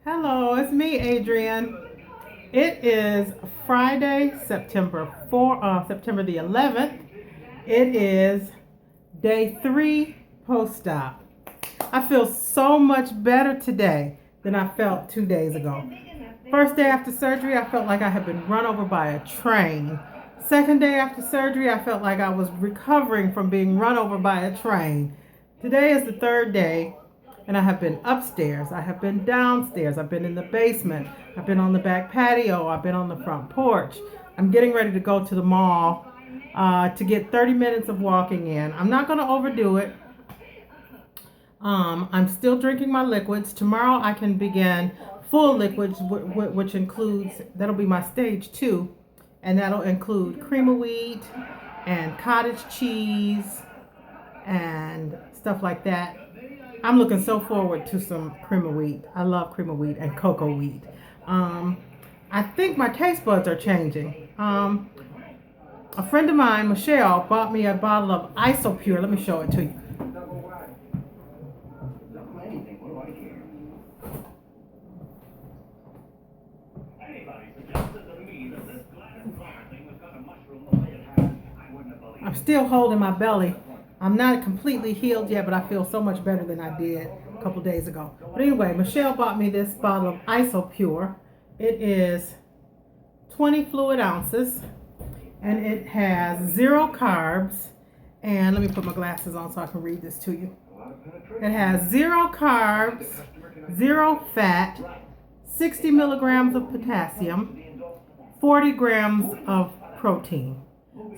Hello, it's me, Adrian. It is Friday, September the 11th. It is day 3 post-op. I feel so much better today than I felt 2 days ago. First day after surgery, I felt like I had been run over by a train. Second day after surgery, I felt like I was recovering from being run over by a train. Today is the third day, and I have been upstairs, I have been downstairs, I've been in the basement, I've been on the back patio, I've been on the front porch. I'm getting ready to go to the mall to get 30 minutes of walking in. I'm not going to overdo it. I'm still drinking my liquids. Tomorrow I can begin full liquids, which includes, that'll be my stage 2, and that'll include cream of wheat and cottage cheese and stuff like that. I'm looking so forward to some cream of wheat. I love cream of wheat and cocoa wheat. I think my taste buds are changing. A friend of mine, Michelle, bought me a bottle of Isopure. Let me show it to you. I'm still holding my belly. I'm not completely healed yet, but I feel so much better than I did a couple days ago. But anyway, Michelle bought me this bottle of Isopure. It is 20 fluid ounces, and it has 0 carbs. And let me put my glasses on so I can read this to you. It has 0 carbs, 0 fat, 60 milligrams of potassium, 40 grams of protein.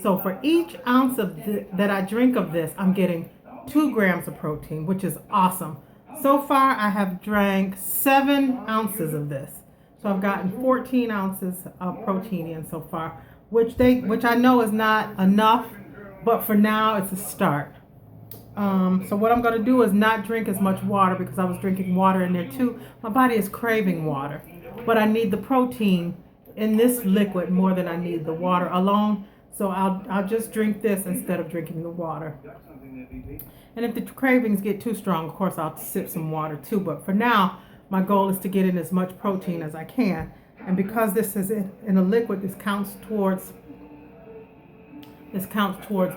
So for each ounce of that I drink of this, I'm getting 2 grams of protein, which is awesome. So far, I have drank 7 ounces of this. So I've gotten 14 ounces of protein in so far, which I know is not enough, but for now, it's a start. So what I'm going to do is not drink as much water because I was drinking water in there too. My body is craving water, but I need the protein in this liquid more than I need the water alone. So I'll just drink this instead of drinking the water. And if the cravings get too strong, of course, I'll sip some water too. But for now, my goal is to get in as much protein as I can. And because this is in a liquid, this counts towards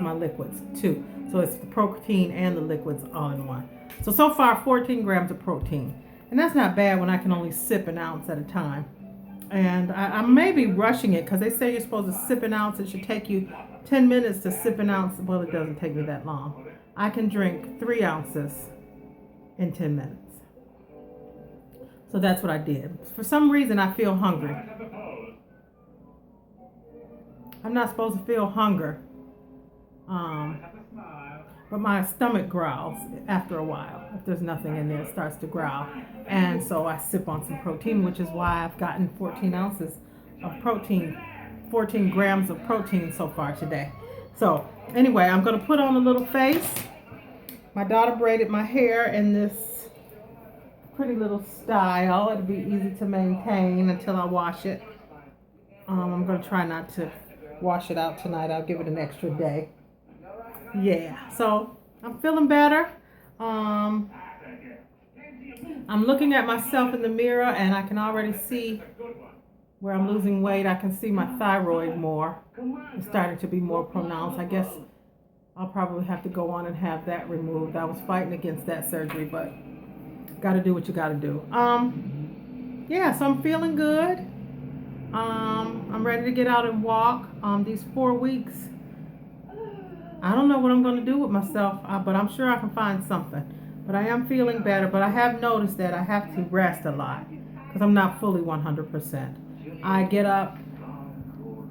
my liquids too. So it's the protein and the liquids all in one. So far, 14 grams of protein. And that's not bad when I can only sip an ounce at a time. And I may be rushing it because they say you're supposed to sip an ounce. It should take you 10 minutes to sip an ounce. Well, it doesn't take me that long. I can drink 3 ounces in 10 minutes. So that's what I did. For some reason, I feel hungry. I'm not supposed to feel hunger. But my stomach growls after a while. If there's nothing in there, it starts to growl. And so I sip on some protein, which is why I've gotten 14 ounces of protein, 14 grams of protein so far today. So anyway, I'm going to put on a little face. My daughter braided my hair in this pretty little style. It'll be easy to maintain until I wash it. I'm going to try not to wash it out tonight. I'll give it an extra day. Yeah, so I'm feeling better. I'm looking at myself in the mirror and I can already see where I'm losing weight. I can see my thyroid more. It's starting to be more pronounced. I guess I'll probably have to go on and have that removed. I was fighting against that surgery, but got to do what you got to do. Yeah, so I'm feeling good. I'm ready to get out and walk. These 4 weeks, I don't know what I'm going to do with myself, but I'm sure I can find something. But I am feeling better, but I have noticed that I have to rest a lot because I'm not fully 100%. I get up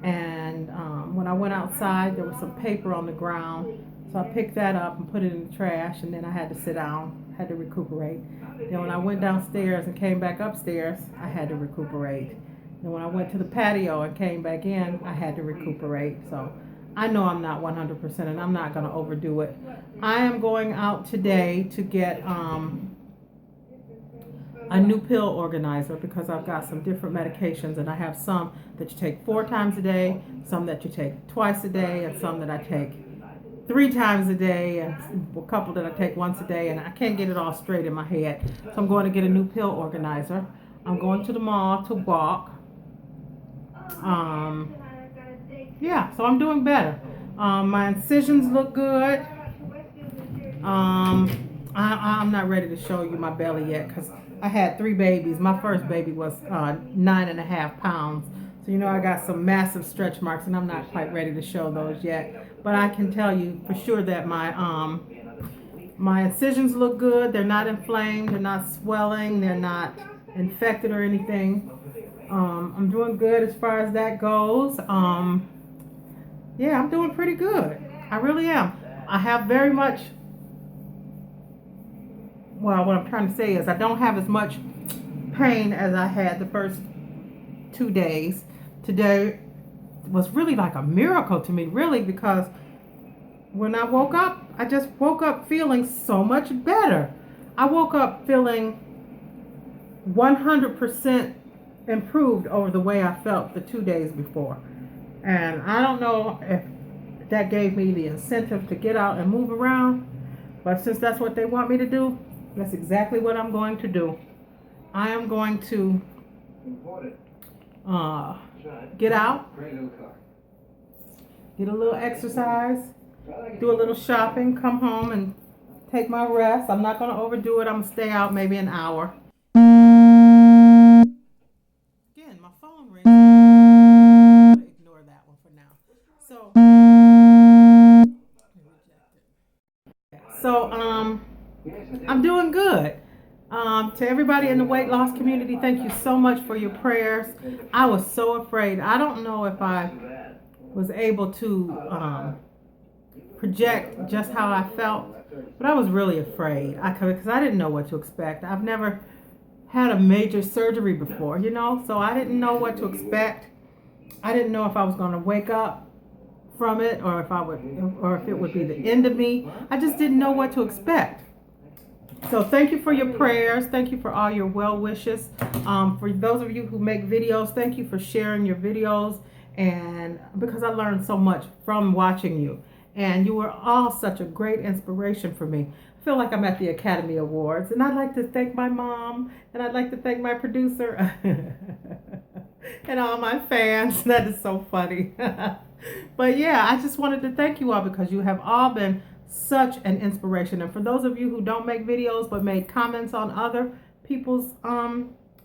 and when I went outside, there was some paper on the ground. So I picked that up and put it in the trash, and then I had to sit down, had to recuperate. Then when I went downstairs and came back upstairs, I had to recuperate. Then when I went to the patio and came back in, I had to recuperate. So I know I'm not 100% and I'm not going to overdo it. I am going out today to get a new pill organizer because I've got some different medications, and I have some that you take 4 times a day, some that you take twice a day, and some that I take 3 times a day, and a couple that I take once a day, and I can't get it all straight in my head. So I'm going to get a new pill organizer. I'm going to the mall to walk. Yeah, so I'm doing better. My incisions look good. I'm not ready to show you my belly yet because I had 3 babies. My first baby was 9.5 pounds. So you know I got some massive stretch marks and I'm not quite ready to show those yet. But I can tell you for sure that my incisions look good. They're not inflamed. They're not swelling. They're not infected or anything. I'm doing good as far as that goes. Yeah, I'm doing pretty good. I really am. I have very much, well, what I'm trying to say is I don't have as much pain as I had the first 2 days. Today was really like a miracle to me, really, because when I woke up, I just woke up feeling so much better. I woke up feeling 100% improved over the way I felt the 2 days before. And I don't know if that gave me the incentive to get out and move around, but since that's what they want me to do, that's exactly what I'm going to do. I am going to get out, get a little exercise, do a little shopping, come home and take my rest. I'm not going to overdo it. I'm going to stay out maybe an hour. Again, my phone rings. I'm going to ignore that one for now. So I'm doing good. To everybody in the weight loss community, thank you so much for your prayers. I was so afraid. I don't know if I was able to project just how I felt, but I was really afraid because I didn't know what to expect. I've never had a major surgery before, so I didn't know what to expect. I didn't know if I was going to wake up from it or if it would be the end of me. I just didn't know what to expect. So thank you for your prayers. Thank you for all your well wishes. For those of you who make videos, thank you for sharing your videos, and because I learned so much from watching you. And you were all such a great inspiration for me. I feel like I'm at the Academy Awards, and I'd like to thank my mom, and I'd like to thank my producer and all my fans. That is so funny. But yeah, I just wanted to thank you all because you have all been such an inspiration. And for those of you who don't make videos but made comments on other people's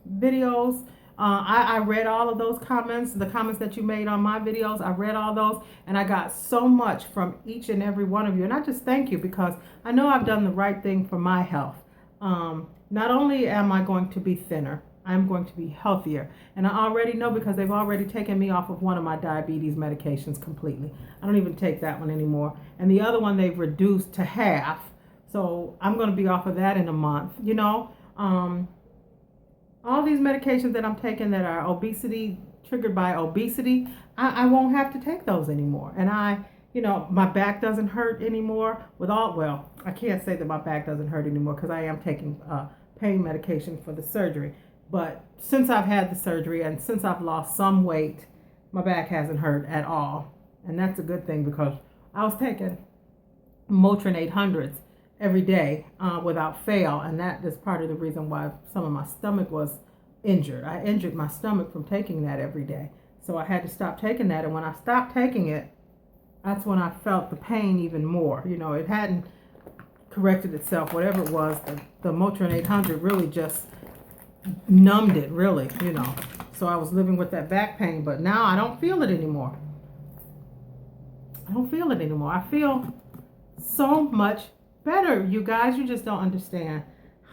videos, I read all of those comments, the comments that you made on my videos. I read all those, and I got so much from each and every one of you. And I just thank you because I know I've done the right thing for my health. Not only am I going to be thinner, I'm going to be healthier. And I already know because they've already taken me off of one of my diabetes medications completely. I don't even take that one anymore. And the other one they've reduced to half. So I'm going to be off of that in a month. All these medications that I'm taking that are triggered by obesity, I won't have to take those anymore. And my back doesn't hurt anymore I can't say that my back doesn't hurt anymore because I am taking pain medication for the surgery. But since I've had the surgery and since I've lost some weight, my back hasn't hurt at all. And that's a good thing because I was taking Motrin 800s every day without fail. And that is part of the reason why some of my stomach was injured. I injured my stomach from taking that every day. So I had to stop taking that. And when I stopped taking it, that's when I felt the pain even more. It hadn't corrected itself, whatever it was. The Motrin 800 really just numbed it, really. So I was living with that back pain, but now I don't feel it anymore. I feel so much better, you guys. You just don't understand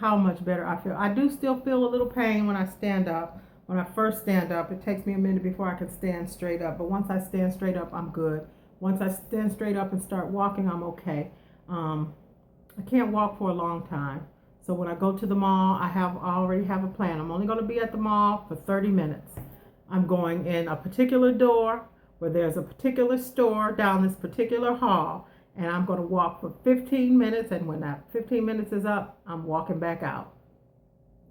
how much better I feel. I do still feel a little pain when I stand up. When I first stand up, it takes me a minute before I can stand straight up, but once I stand straight up, I'm good. Once I stand straight up and start walking, I'm okay. I can't walk for a long time. So when I go to the mall, I already have a plan. I'm only going to be at the mall for 30 minutes. I'm going in a particular door where there's a particular store down this particular hall, and I'm going to walk for 15 minutes, and when that 15 minutes is up, I'm walking back out.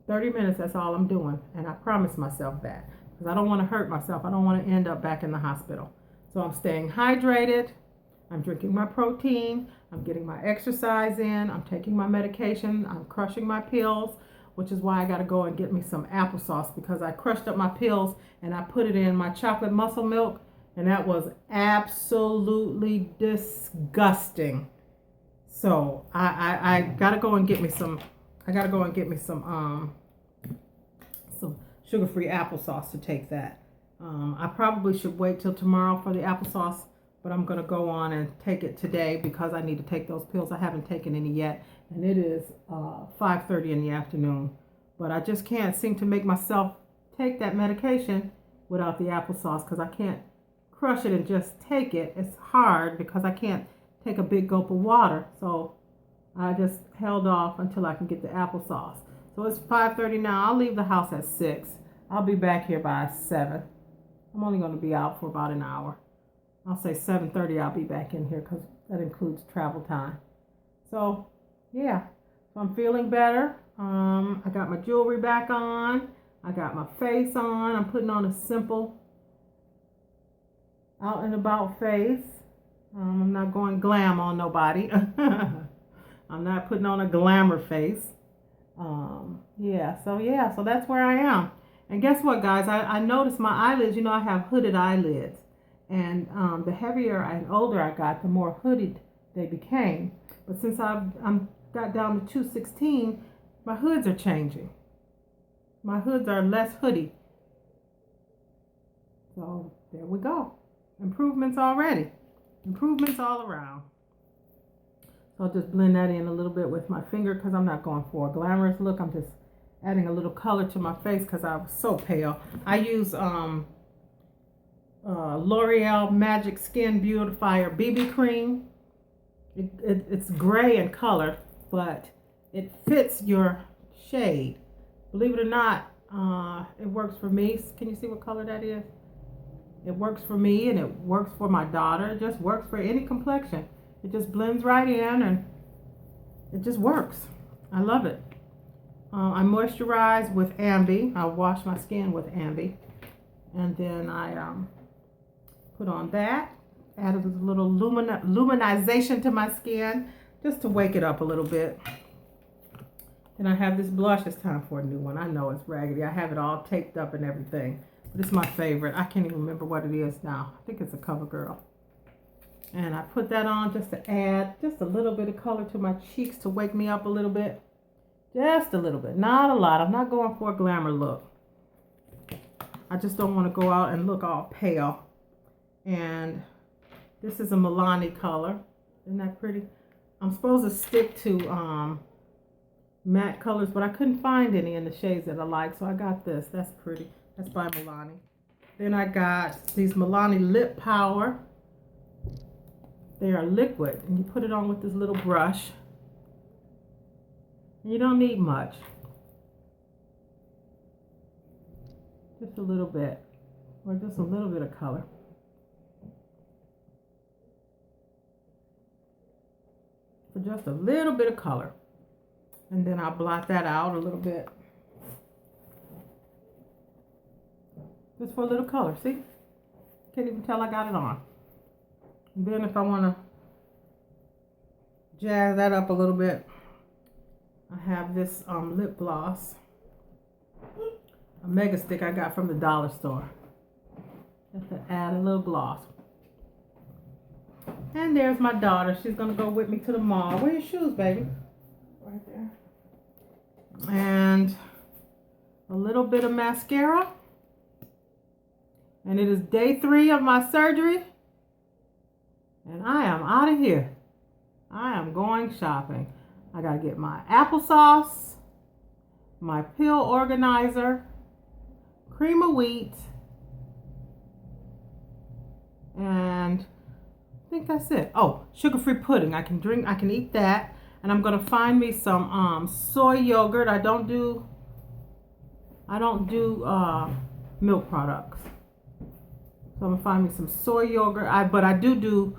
30 minutes, that's all I'm doing, and I promise myself that because I don't want to hurt myself. I don't want to end up back in the hospital. So I'm staying hydrated. I'm drinking my protein. I'm getting my exercise in. I'm taking my medication. I'm crushing my pills. which is why I got to go and get me some applesauce, because I crushed up my pills and I put it in my chocolate muscle milk, and that was absolutely disgusting. So I gotta go and get me some. I gotta go and get me some sugar-free applesauce to take that. I probably should wait till tomorrow for the applesauce, but I'm gonna go on and take it today because I need to take those pills. I haven't taken any yet, and it is 5:30 in the afternoon. But I just can't seem to make myself take that medication without the applesauce, because I can't crush it and just take it. It's hard because I can't take a big gulp of water. So I just held off until I can get the applesauce. So it's 5:30 now. I'll leave the house at 6. I'll be back here by 7. I'm only going to be out for about an hour. I'll say 7:30 I'll be back in here, because that includes travel time. So yeah, so I'm feeling better. I got my jewelry back on. I got my face on. I'm putting on a simple out and about face. I'm not going glam on nobody. I'm not putting on a glamour face. So that's where I am. And guess what, guys? I noticed my eyelids. I have hooded eyelids, and the heavier and older I got, the more hooded they became. But since I'm got down to 216, my hoods are changing. My hoods are less hoodie. So there we go. Improvements already. Improvements all around. So I'll just blend that in a little bit with my finger, because I'm not going for a glamorous look. I'm just adding a little color to my face because I was so pale. I use L'Oreal Magic Skin Beautifier BB cream. It's gray in color, but it fits your shade. Believe it or not, it works for me. Can you see what color that is? It works for me, and it works for my daughter. It just works for any complexion. It just blends right in, and it just works. I love it. I moisturize with Ambi. I wash my skin with Ambi, and then I put on that. Added a little luminization to my skin, just to wake it up a little bit. And I have this blush. It's time for a new one. I know it's raggedy. I have it all taped up and everything. But it's my favorite. I can't even remember what it is now. I think it's a CoverGirl. And I put that on just to add just a little bit of color to my cheeks to wake me up a little bit. Just a little bit. Not a lot. I'm not going for a glamour look. I just don't want to go out and look all pale. And this is a Milani color. Isn't that pretty? I'm supposed to stick to matte colors, but I couldn't find any in the shades that I like, so I got this. That's pretty. That's by Milani. Then I got these Milani Lip Power. They are liquid, and you put it on with this little brush. You don't need much. Just a little bit, or just a little bit of color. For just a little bit of color. And then I'll blot that out a little bit. Just for a little color, see? Can't even tell I got it on. And then if I want to jazz that up a little bit, I have this lip gloss. A mega stick I got from the dollar store. Just to add a little gloss. And there's my daughter. She's going to go with me to the mall. Where are your shoes, baby? Right there. And a little bit of mascara. And it is day 3 of my surgery. And I am out of here. I am going shopping. I got to get my applesauce, my pill organizer, cream of wheat, and I think that's it. Oh, sugar-free pudding. I can eat that. And I'm gonna find me some soy yogurt. I don't do milk products. So I'm gonna find me some soy yogurt. But I do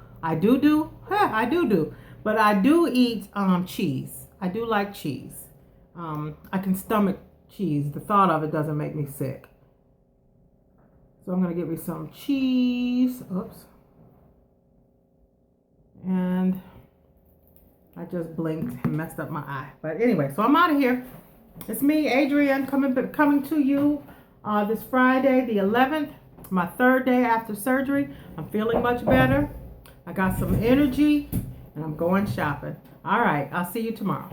eat cheese. I do like cheese. I can stomach cheese. The thought of it doesn't make me sick. So I'm gonna get me some cheese. Oops. And I just blinked and messed up my eye. But anyway, so I'm out of here. It's me, Adrienne, coming to you this Friday, the 11th, my 3rd day after surgery. I'm feeling much better. I got some energy, and I'm going shopping. All right, I'll see you tomorrow.